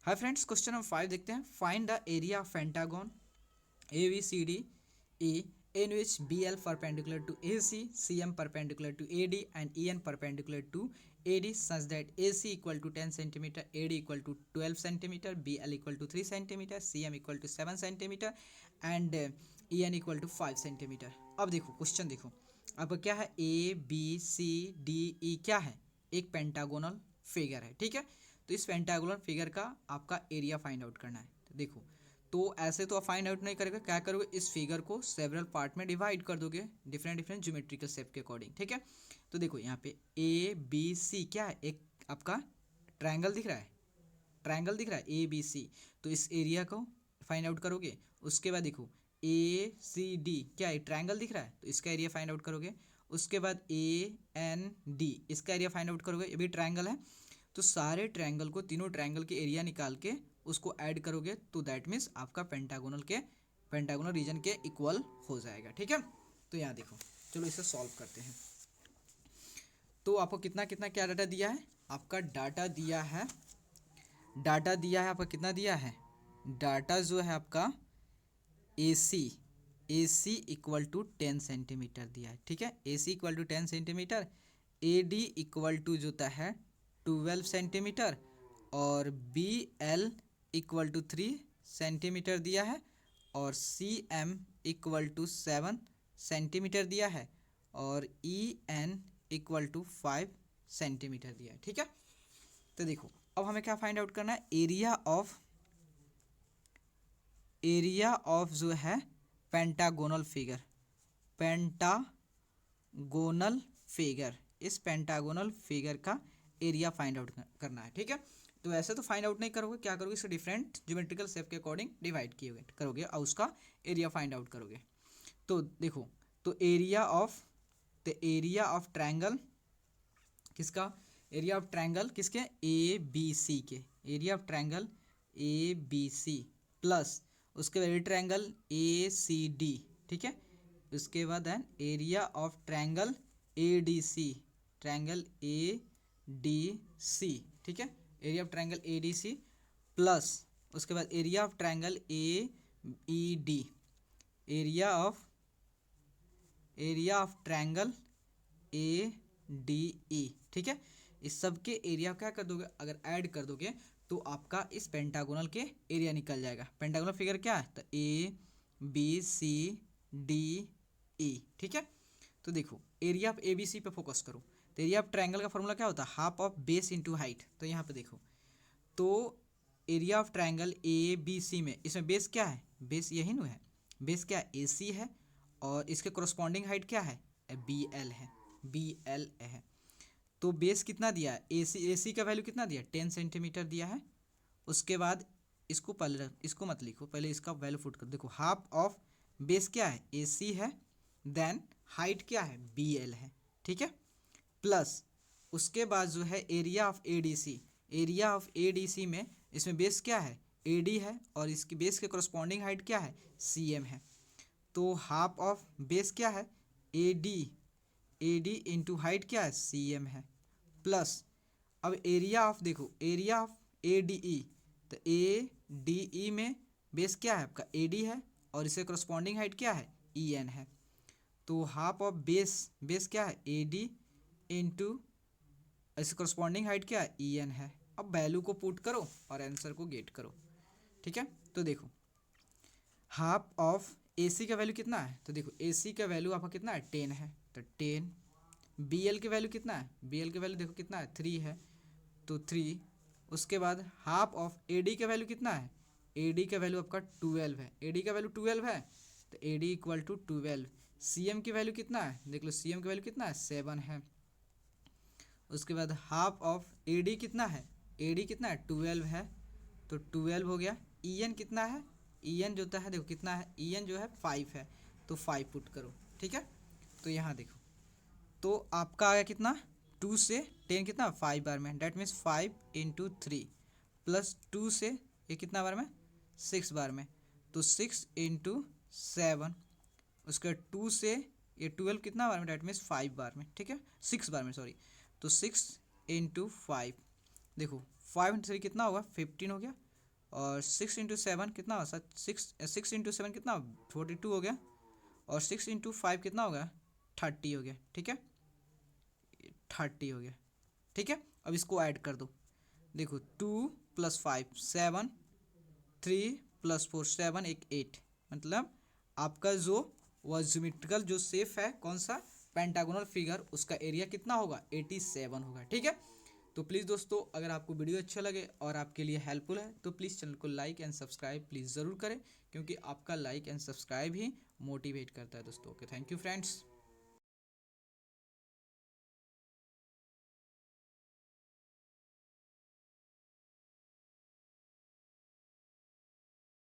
Hi friends, question number 5 देखते हैं। Find the area of pentagon A B C D E in which BL perpendicular to AC, CM perpendicular to AD and EN perpendicular to AD such that AC equal to 10 cm, AD equal to 12 cm, BL equal to 3 cm, CM equal to 7 cm and EN equal to 5 cm। अब देखो question देखो, अब क्या है, ए B C D E क्या है, एक pentagonal figure है। ठीक है, तो इस पेंटागोनल फिगर का आपका एरिया फाइंड आउट करना है। तो देखो, तो ऐसे तो आप फाइंड आउट नहीं करेगा, क्या करोगे, इस फिगर को सेवरल पार्ट में डिवाइड कर दोगे डिफरेंट डिफरेंट ज्योमेट्रिकल शेप के अकॉर्डिंग। ठीक है, तो देखो यहाँ पे ए बी सी क्या है, एक आपका ट्रायंगल दिख रहा है, ट्रायंगल दिख रहा है ए बी सी। तो इस एरिया को फाइंड आउट करोगे। उसके बाद देखो ए सी डी क्या है, ट्रायंगल दिख रहा है, तो इसका एरिया फाइंड आउट करोगे। उसके बाद ए एन डी इसका एरिया फाइंड आउट करोगे, ये भी ट्रायंगल है। तो सारे ट्रायंगल को, तीनों ट्रायंगल के एरिया निकाल के उसको ऐड करोगे, तो दैट मीन्स आपका पेंटागोनल रीजन के इक्वल हो जाएगा। ठीक है, तो यहाँ देखो, चलो इसे सॉल्व करते हैं। तो आपको कितना कितना क्या डाटा दिया है, आपका डाटा दिया है, आपका कितना दिया है, डाटा जो है आपका A C equal to 10 centimetre दिया है। ठीक है, A C equal to 10 centimetre, A D equal to जो होता है 12 सेंटीमीटर और B L equal to 3 centimetre दिया है और C M equal to 7 centimetre दिया है और E N equal to 5 centimetre दिया है। ठीक है, तो देखो अब हमें क्या फाइंड आउट करना है, एरिया ऑफ जो है पेंटागोनल फिगर, इस पेंटागोनल फिगर का एरिया फाइंड आउट करना है। ठीक है, तो ऐसे तो फाइंड आउट नहीं करोगे, क्या करोगे, इसे डिफरेंट ज्योमेट्रिकल शेप के अकॉर्डिंग डिवाइड किए करोगे और उसका एरिया फाइंड आउट करोगे। तो देखो, तो एरिया ऑफ ट्रायंगल किसका, एरिया ऑफ ट्रायंगल किसके, ए बी सी के, area of triangle A B C plus उसके बाद ट्रायंगल ए सी डी। ठीक है, उसके बाद है area of triangle A D C, triangle A D C. ठीक है, area of triangle A D C plus उसके बाद area of triangle A E D, area of triangle A D E. ठीक है, इस सब के एरिया क्या कर दोगे, अगर ऐड कर दोगे तो आपका इस पेंटागोनल के एरिया निकल जाएगा। पेंटागोनल फिगर क्या है, तो ए बी सी डी ई। ठीक है, तो देखो area of A B C पे फोकस करो, तो एरिया ऑफ ट्रायंगल का फॉर्मूला क्या होता है, half of base into height. तो यहाँ पे देखो, तो area of triangle A B C में इसमें बेस क्या है, बेस यही ना है, बेस क्या है, ए सी है और इसके कोरस्पॉन्डिंग हाइट क्या है, बी एल है, बी एल है। तो बेस कितना दिया है, ए सी का वैल्यू कितना दिया, 10 सेंटीमीटर दिया है। उसके बाद इसको पहले इसको मत लिखो, पहले इसका वैल्यू फुट कर देखो, हाफ ऑफ बेस क्या है, ए सी है, देन हाइट क्या है, बी एल है। ठीक है, प्लस उसके बाद जो है area of A D C, area of A D C में इसमें बेस क्या है, ए डी है और इसकी बेस के कोरस्पॉन्डिंग हाइट क्या है, सी एम है। तो हाफ ऑफ बेस क्या है, ए डी इंटू हाइट क्या है, सी एम है, प्लस अब एरिया ऑफ देखो, एरिया ऑफ ए डी ई, तो ए डी ई में बेस क्या है आपका, ए डी है और इसे करस्पॉन्डिंग हाइट क्या है, ई एन है। तो हाफ ऑफ बेस क्या है, ए डी इंटू इसे करस्पॉन्डिंग हाइट क्या है, ई एन है। अब वैल्यू को पुट करो और आंसर को गेट करो। ठीक है, तो देखो हाफ ऑफ ए सी का वैल्यू कितना है, तो देखो ए सी का वैल्यू आपका कितना है, 10 है, तो 10। बी एल की वैल्यू कितना है, बी एल की वैल्यू देखो कितना है, 3 है, तो 3। उसके बाद हाफ ऑफ ए डी का वैल्यू कितना है, ए डी का वैल्यू आपका 12 है, ए डी का वैल्यू 12 है, तो A D equal to 12। C M की वैल्यू कितना है, देख लो सी एम की वैल्यू कितना है, 7 है। उसके बाद हाफ ऑफ ए डी कितना है, ए डी कितना है, 12 है, तो 12 हो गया। ई एन कितना है, ई एन जो होता है देखो कितना है, ई एन जो है 5 है, तो 5 पुट करो। ठीक है, तो यहाँ देखो, तो आपका आ गया कितना, 2 से 10 कितना, 5 बार में, डैट मीन्स 5 इंटू 3 प्लस 2 से ये कितना बार में, 6 बार में, तो 6 इंटू 7। उसके बाद 2 से ये 12 कितना बार में, डैट मीन्स 5 बार में। ठीक है, 6 बार में सॉरी, तो 6 इंटू 5, देखो 5 इंटू 3 कितना होगा, 15 हो गया। और 6 × 7 कितना होगा सर, 6 × 7 कितना, 42 हो गया। और 6 × 5 कितना हो गया, 30 हो गया। ठीक है, 30 हो गया। ठीक है, अब इसको ऐड कर दो। देखो 2 + 5 7, 3 + 4 7, एक 8, मतलब आपका जो वह ज्योमेट्रिकल जो शेप है कौन सा, पेंटागोनल फिगर, उसका एरिया कितना होगा, 87 होगा। ठीक है, तो प्लीज़ दोस्तों अगर आपको वीडियो अच्छा लगे और आपके लिए हेल्पफुल है तो प्लीज़ चैनल को लाइक एंड सब्सक्राइब प्लीज़ ज़रूर करें, क्योंकि आपका like and subscribe he motivate करता है दोस्तों। Okay, thank you friends.